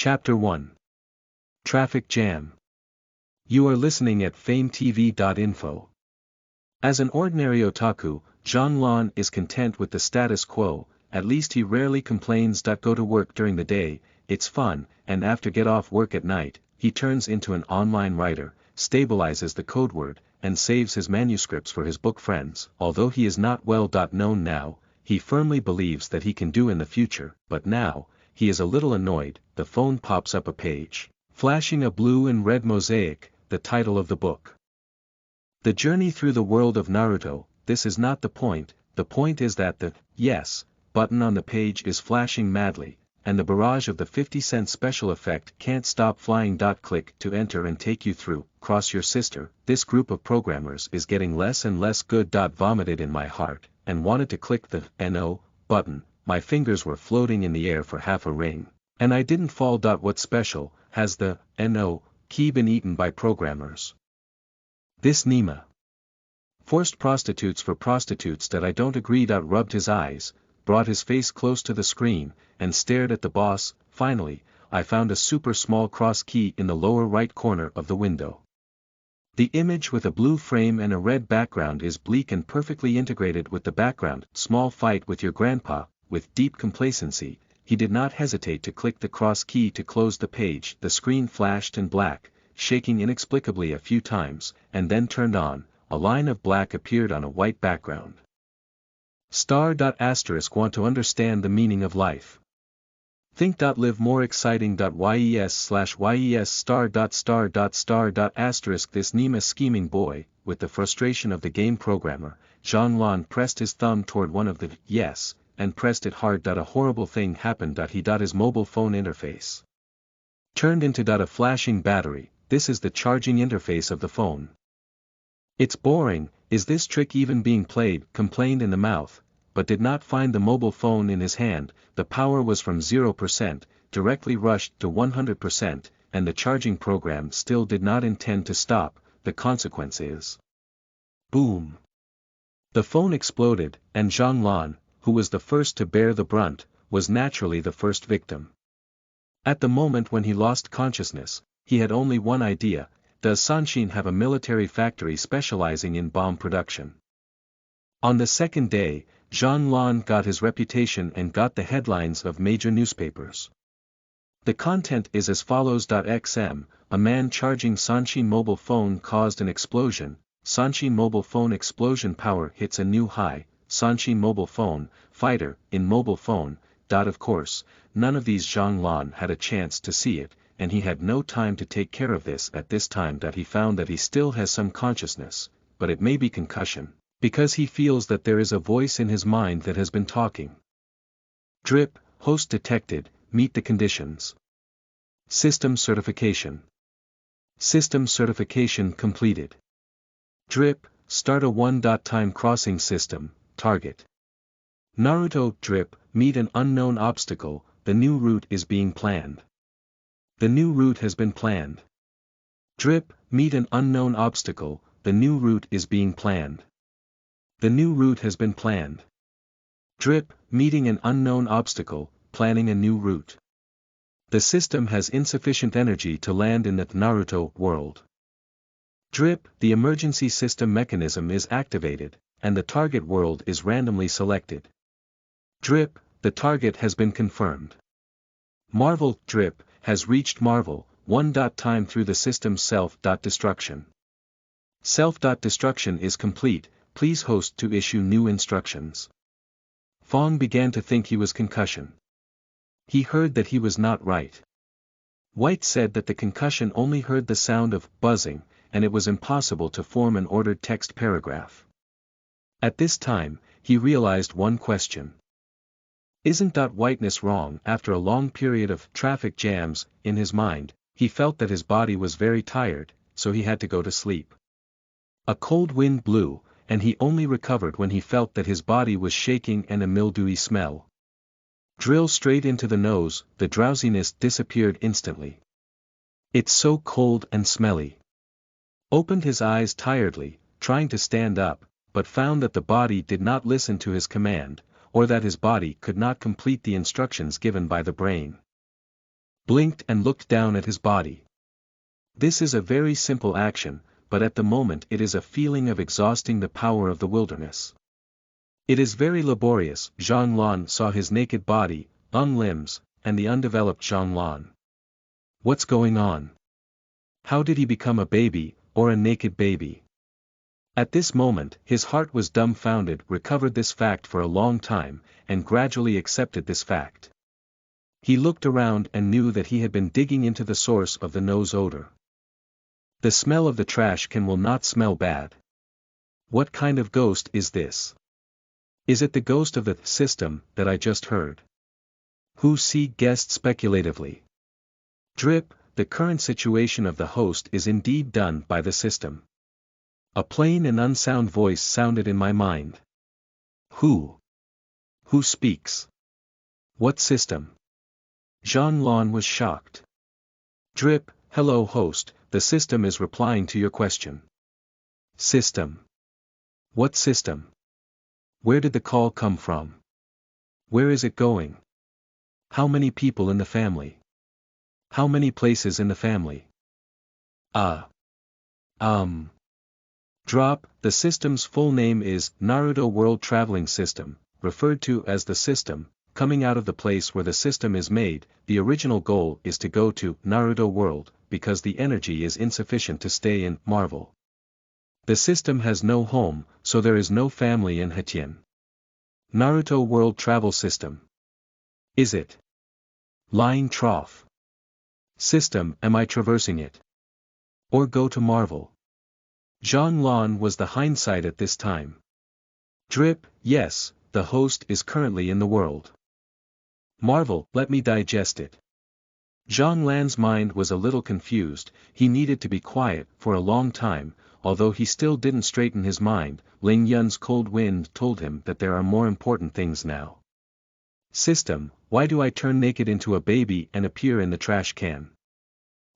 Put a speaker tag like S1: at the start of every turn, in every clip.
S1: Chapter 1. Traffic Jam. You are listening at FameTV.info. As an ordinary otaku, Jean-Lon is content with the status quo, at least he rarely complains. Go to work during the day, it's fun, and after get off work at night, he turns into an online writer, stabilizes the code word, and saves his manuscripts for his book friends. Although he is not well known now, he firmly believes that he can do in the future, but now, he is a little annoyed. The phone pops up a page, flashing a blue and red mosaic, the title of the book. The Journey Through the World of Naruto. This is not the point is that the yes button on the page is flashing madly, and the barrage of the 50-cent special effect can't stop flying. Click to enter and take you through, cross your sister. This group of programmers is getting less and less good. Vomited in my heart, and wanted to click the NO button. My fingers were floating in the air for half a ring, and I didn't fall. What special has the NO key been eaten by programmers? This Nima. Forced prostitutes for prostitutes. I don't agree. Rubbed his eyes, brought his face close to the screen, and stared at the boss. Finally, I found a super small cross key in the lower right corner of the window. The image with a blue frame and a red background is bleak and perfectly integrated with the background. Small fight with your grandpa. With deep complacency, he did not hesitate to click the cross key to close the page. The screen flashed in black, shaking inexplicably a few times, and then turned on. A line of black appeared on a white background. Star. Want to understand the meaning of life. Think. Live more exciting. Yes/yes star. This Nima scheming boy, with the frustration of the game programmer, Jean-Lon pressed his thumb toward one of the yes, and pressed it hard. A horrible thing happened. His mobile phone interface turned into a flashing battery. This is the charging interface of the phone. It's boring. Is this trick even being played? Complained in the mouth, but did not find the mobile phone in his hand. The power was from 0%, directly rushed to 100%, and the charging program still did not intend to stop. The consequence is boom. The phone exploded, and Jean-Lon, who was the first to bear the brunt, was naturally the first victim. At the moment when he lost consciousness, he had only one idea: does Sanshin have a military factory specializing in bomb production? On the second day, Jean-Lon got his reputation and got the headlines of major newspapers. The content is as follows. XM, a man charging Sanshin mobile phone caused an explosion. Sanshin mobile phone explosion power hits a new high. Sanshin mobile phone, fighter, in mobile phone. Of course, none of these Jean-Lon had a chance to see it, and he had no time to take care of this at this time. He found that he still has some consciousness, but it may be concussion, because he feels that there is a voice in his mind that has been talking. Drip, host detected, meet the conditions. System certification. System certification completed. Drip, start a one-time crossing system, target. Naruto. Drip, meet an unknown obstacle, the new route is being planned. The new route has been planned. Drip, meet an unknown obstacle, the new route is being planned. The new route has been planned. Drip, meeting an unknown obstacle, planning a new route. The system has insufficient energy to land in the Naruto world. Drip, the emergency system mechanism is activated, and the target world is randomly selected. Drip, the target has been confirmed. Marvel. Drip, has reached Marvel, one-time through the system's self-destruction. Self-destruction is complete, please host to issue new instructions. Fong began to think he was concussion. He heard that he was not right. White said that the concussion only heard the sound of buzzing, and it was impossible to form an ordered text paragraph. At this time, he realized one question. Isn't Whiteness wrong? After a long period of traffic jams, in his mind, he felt that his body was very tired, so he had to go to sleep. A cold wind blew, and he only recovered when he felt that his body was shaking and a mildewy smell. Drill straight into the nose, the drowsiness disappeared instantly. It's so cold and smelly. Opened his eyes tiredly, trying to stand up, but found that the body did not listen to his command, or that his body could not complete the instructions given by the brain. blinked and looked down at his body. This is a very simple action, but at the moment it is a feeling of exhausting the power of the wilderness. It is very laborious. Zhang Lan saw his naked body, limbs, and the undeveloped Zhang Lan. What's going on? How did he become a baby, or a naked baby? At this moment, his heart was dumbfounded, recovered this fact for a long time, and gradually accepted this fact. He looked around and knew that he had been digging into the source of the nose odor. The smell of the trash can will not smell bad. What kind of ghost is this? Is it the ghost of the system that I just heard? Who guessed speculatively. Drip, the current situation of the host is indeed done by the system. A plain and unsound voice sounded in my mind. Who? Who speaks? What system? Zhang Lan was shocked. Drip, hello host, the system is replying to your question. System? What system? Where did the call come from? Where is it going? How many people in the family? How many places in the family? Drop, the system's full name is Naruto World Traveling System, referred to as the system, coming out of the place where the system is made. The original goal is to go to Naruto World, because the energy is insufficient to stay in Marvel. The system has no home, so there is no family in Hatien. Naruto World Travel System. Is it? Lying trough. System, am I traversing it? Or go to Marvel? Zhang Lan was the hindsight at this time. Drip, yes, the host is currently in the world. Marvel, let me digest it. Zhang Lan's mind was a little confused. He needed to be quiet for a long time, although he still didn't straighten his mind. Ling Yun's cold wind told him that there are more important things now. System, why do I turn naked into a baby and appear in the trash can?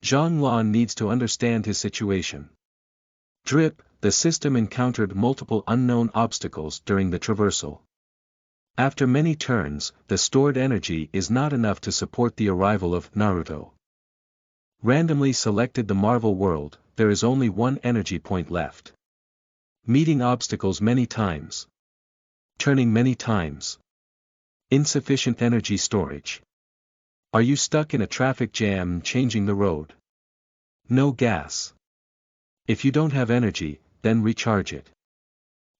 S1: Zhang Lan needs to understand his situation. Drip, the system encountered multiple unknown obstacles during the traversal. After many turns, the stored energy is not enough to support the arrival of Naruto. Randomly selected the Marvel world, there is only one energy point left. Meeting obstacles many times. Turning many times. Insufficient energy storage. Are you stuck in a traffic jam changing the road? No gas. If you don't have energy, then recharge it.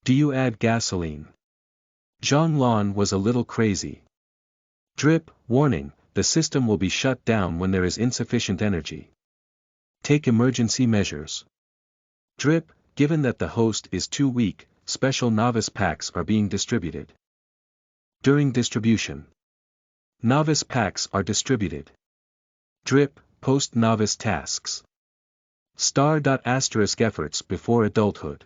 S1: Do you add gasoline? Zhang Lan was a little crazy. Drip, warning, the system will be shut down when there is insufficient energy. Take emergency measures. Drip, given that the host is too weak, special novice packs are being distributed. During distribution. Novice packs are distributed. Drip, post-novice tasks. Efforts before adulthood.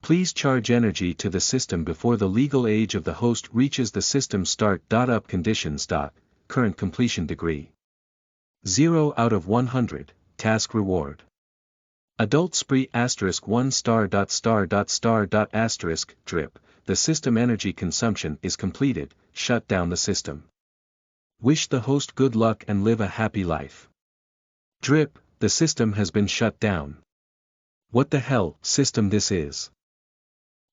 S1: Please charge energy to the system before the legal age of the host reaches the system start. Up conditions. Current completion degree. 0 out of 100, task reward. Adult spree *1 star. Drip, the system energy consumption is completed, shut down the system. Wish the host good luck and live a happy life. Drip, the system has been shut down. What the hell system this is?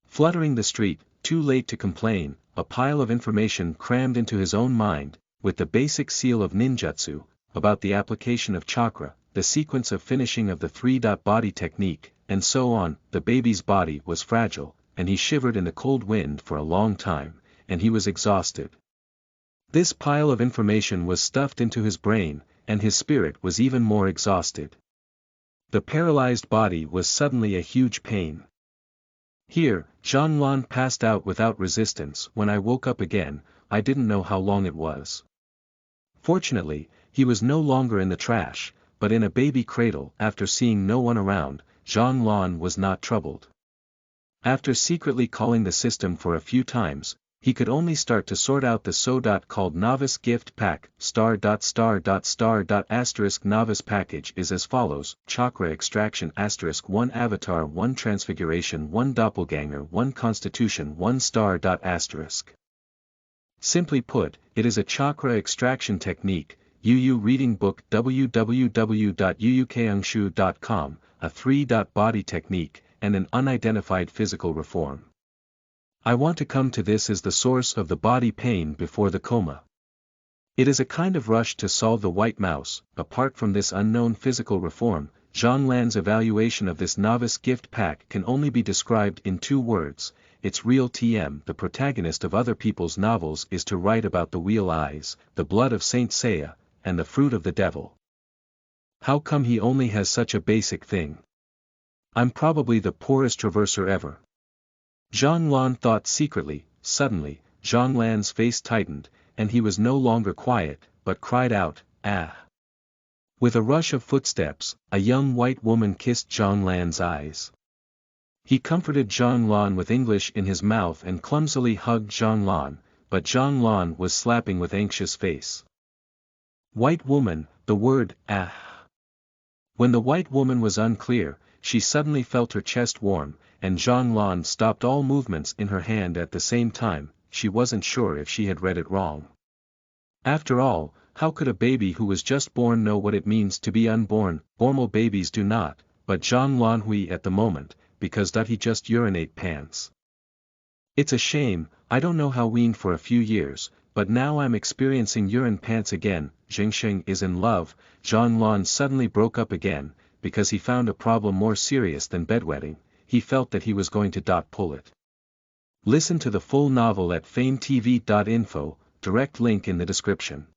S1: Fluttering the street, too late to complain, a pile of information crammed into his own mind, with the basic seal of ninjutsu, about the application of chakra, the sequence of finishing of the 3-body technique, and so on. The baby's body was fragile, and he shivered in the cold wind for a long time, and he was exhausted. This pile of information was stuffed into his brain, and his spirit was even more exhausted. The paralyzed body was suddenly a huge pain. Here, Zhang Lan passed out without resistance. When I woke up again, I didn't know how long it was. Fortunately, he was no longer in the trash, but in a baby cradle. After seeing no one around, Zhang Lan was not troubled. After secretly calling the system for a few times, he could only start to sort out the called Novice Gift Pack. Novice package is as follows: Chakra extraction * 1 avatar 1 transfiguration 1 doppelganger 1 constitution 1 star. Simply put, it is a chakra extraction technique. UU reading book www.uukangshu.com, a 3-body technique, and an unidentified physical reform. I want to come to this as the source of the body pain before the coma. It is a kind of rush to solve the white mouse. Apart from this unknown physical reform, Jean Lan's evaluation of this novice gift pack can only be described in 2 words. It's real TM. The protagonist of other people's novels is to write about the wheel eyes, the blood of Saint Seiya, and the fruit of the devil. How come he only has such a basic thing? I'm probably the poorest traverser ever. Jean Lan thought secretly. Suddenly, Jean Lan's face tightened, and he was no longer quiet, but cried out, "Ah!" With a rush of footsteps, a young white woman kissed Jean Lan's eyes. He comforted Jean Lan with English in his mouth and clumsily hugged Jean Lan, but Jean Lan was slapping with anxious face. White woman, the word, "Ah." When the white woman was unclear, she suddenly felt her chest warm, and Jean Lan stopped all movements in her hand at the same time. She wasn't sure if she had read it wrong. After all, how could a baby who was just born know what it means to be unborn? Normal babies do not, but Jean Lan hui at the moment, because he just urinate pants. It's a shame, I don't know how wean for a few years, but now I'm experiencing urine pants again. Jingsheng is in love. Jean Lan suddenly broke up again, because he found a problem more serious than bedwetting. He felt that he was going to pull it. Listen to the full novel at FameTV.info, direct link in the description.